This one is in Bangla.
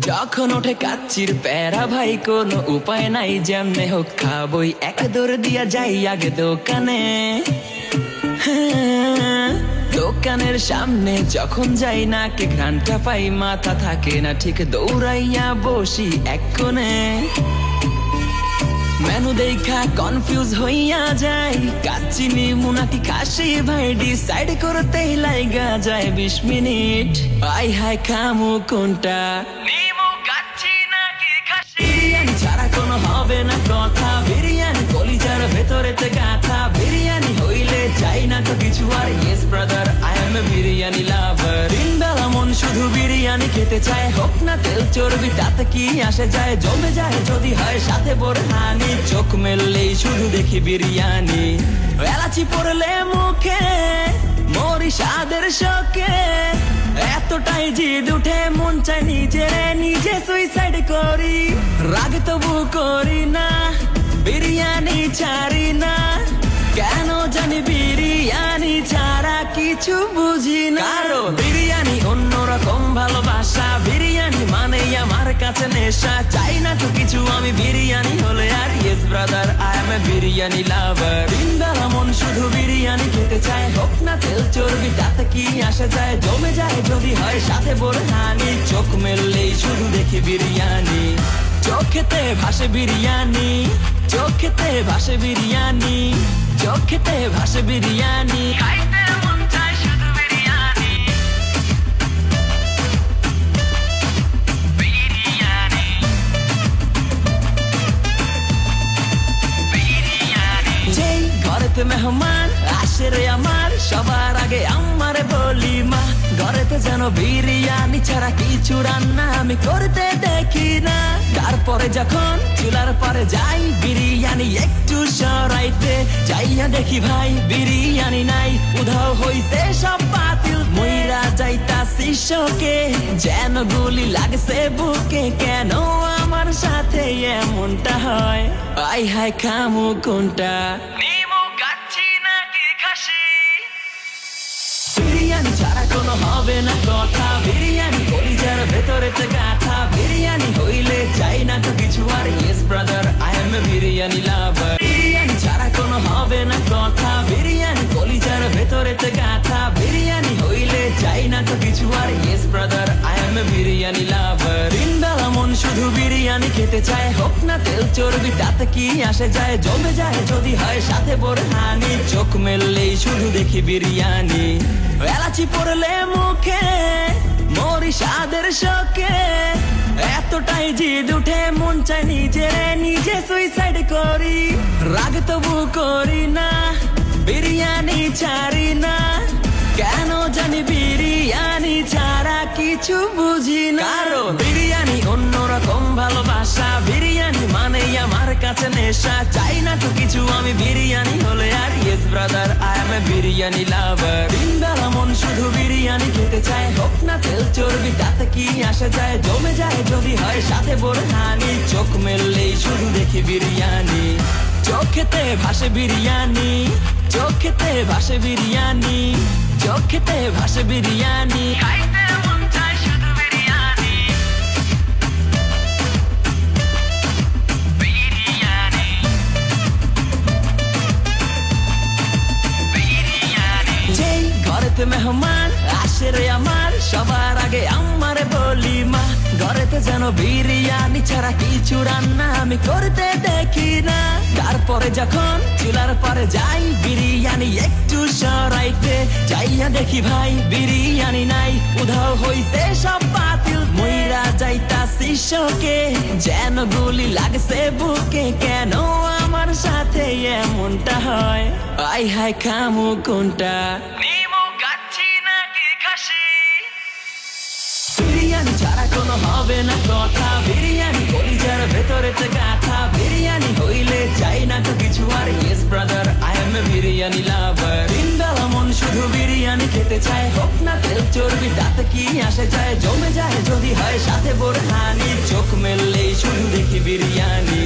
যখন ওঠে কাচ্চির প্যারা ভাই কোনো উপায় নাই, যেমনে হোক খাবই, এক দৌড় দিয়া যাই আগে দোকানে। দোকানের সামনে যখন যাই না কে ঘ্রাণটা পাই, মাথা থাকে না ঠিক, দৌড়াইয়া বসি এক কোণে। মেনু দেখা কনফিউজ হইয়া যাই, কাচ্চি নিমু নাকি খাসি ভাই, ডিসাইড করতেই লাইগা যায় 20 মিনিট। আই হাই খামু কোনটা, নিমু কাচ্চি নাকি খাসি? বিরিয়ানি ছাড়া কোনো হবে না কথা, বিরিয়ানি কলিজার ভেতরেতে গাথা, বিরিয়ানি হইলে চাই না তো কিছু আর। Yes brother, I M A biryani লাভার। দিন বেলা মন শুধু বিরিয়ানি খেতে চায়, হোক না তেল চর্বি তাতে কি আসে যায়, জমে যায় যদি হয় সাথে বোরহানি। চোখ মেললেই শুধু দেখি বিরিয়ানি, এলাচি পড়লে মুখে মরি স্বাদের শোকে। এতটাই জিদ উঠে মন চাই নিজে সুইসাইড করি, রাগ তবু করি না, বিরিয়ানি ছাড়ি না। কেন জানি বিরিয়ানি ছাড়া কিছু বুঝি না, কারণ বিরিয়ানি অন্যরকম ভালোবাসা, বিরিয়ানি মানেই আমার কাছে নেশা। চাই না তো কিছু আমি বিরিয়ানি হলে আর। Yes brother, I M A biryani লাভার। দিন বেলা মন শুধু বিরিয়ানি খেতে চায়, হোক না তেল চর্বি তাতে কি আসে যায়, জমে যায় যদি হয় সাথে বোরহানি। চোখ মেললেই শুধু দেখি বিরিয়ানি, চোখেতে ভাসে বিরিয়ানি, চোখেতে ভাসে বিরিয়ানি, চোখেতে ভাসে বিরিয়ানি, খাইতে মন চায় শুধু বিরিয়ানি। বিরিয়ানি, বিরিয়ানি। যেই ঘরেতে মেহমান আসে রে আমার, সবার আগে আমারে বলি মা, ঘরেতে যেন বিরিয়ানি ছাড়া কিছু রান্না আমি করতে দেখি না। তারপরে যখন চুলার পরে যাই বিরিয়ানি একটু সরাইতে, যাইয়া দেখি ভাই বিরিয়ানি নাই, উধাও হইছে সব পাতিল। মইরা যাইতাছি শোকে, যেন গুলি লাগছে বুকে, কেন আমার সাথে এমনটা হয়? আই হাই খামু কোনটা, নিমু কাচ্চি নাকি খাসি? বিরিয়ানি ছাড়া কোনো হবে না কথা, বিরিয়ানি কলিজার ভেতরেতে গাথা, বিরিয়ানি হইলে চাই না তো কিছু আর। Yes brother, I M A biryani লাভার। বিরিয়ানি ছাড়া কোনো হবে না কথা, বিরিয়ানি কলিজার ভেতরেতে গাথা, বিরিয়ানি হইলে চাই না তো কিছু আর। Yes brother, I M A biryani লাভার। দিন বেলা মন শুধু বিরিয়ানি খেতে চায়, হোক না তেল চর্বি তাতে কি আসে যায়, জমে যায় যদি হয় সাথে বোরহানি। চোখ মেললেই শুধু দেখি বিরিয়ানি, এলাচি পড়লে মুখে মরি স্বাদের শোকে। এতটাই জিদ উঠে মন চাই নিজে সুইসাইড করি, রাগ তবু করি না, বিরিয়ানি ছাড়ি না। কেন জানি বিরিয়ানি ছাড়া কিছু বুঝি না, কারণ বিরিয়ানি অন্যরকম ভালোবাসা, বিরিয়ানি মানেই আমার কাছে নেশা। চাই না তো কিছু আমি বিরিয়ানি হলে আর। Yes brother, I M A biryani লাভার। দিন বেলা মন শুধু বিরিয়ানি খেতে চায়, হোক না তেল চর্বি তাতে কি আসে যায়, জমে যায় যদি হয় সাথে বোরহানি। চোখ মেললেই শুধু দেখি বিরিয়ানি, চোখেতে ভাসে বিরিয়ানি, চোখেতে ভাসে বিরিয়ানি, চোখেতে ভাসে বিরিয়ানি, খাইতে মন চায় শুধু বিরিয়ানি। বিরিয়ানি, বিরিয়ানি। যেই ঘরেতে মেহমান আসে রে আমার, সবার আগে আমারে বলি মা, ঘরেতে যেন বিরিয়ানি ছাড়া কিছু রান্না আমি করতে দেখি না। তারপরে যখন চুলার পরে যাই বিরিয়ানি একটু সরাইতে, যাইয়া দেখি ভাই বিরিয়ানি নাই, উধাও হইছে সব পাতিল। মইরা যাইতাছি শোকে, যেন গুলি লাগছে বুকে, কেন আমার সাথে এমনটা হয়? আই হাই খামু কোনটা, নিমু কাচ্চি নাকি খাসি? বিরিয়ানি ছাড়া কোনো হবে না কথা, বিরিয়ানি কলিজার ভেতরেতে গাথা, বিরিয়ানি হইলে চাই না তো কিছু আর। Yes brother, I M A biryani লাভার। দিন বেলা মন শুধু বিরিয়ানি খেতে চায়, হোক না তেল চর্বি তাতে কি আসে যায়, জমে যায় যদি হয় সাথে বোরহানি। চোখ মেললেই শুধু দেখি বিরিয়ানি।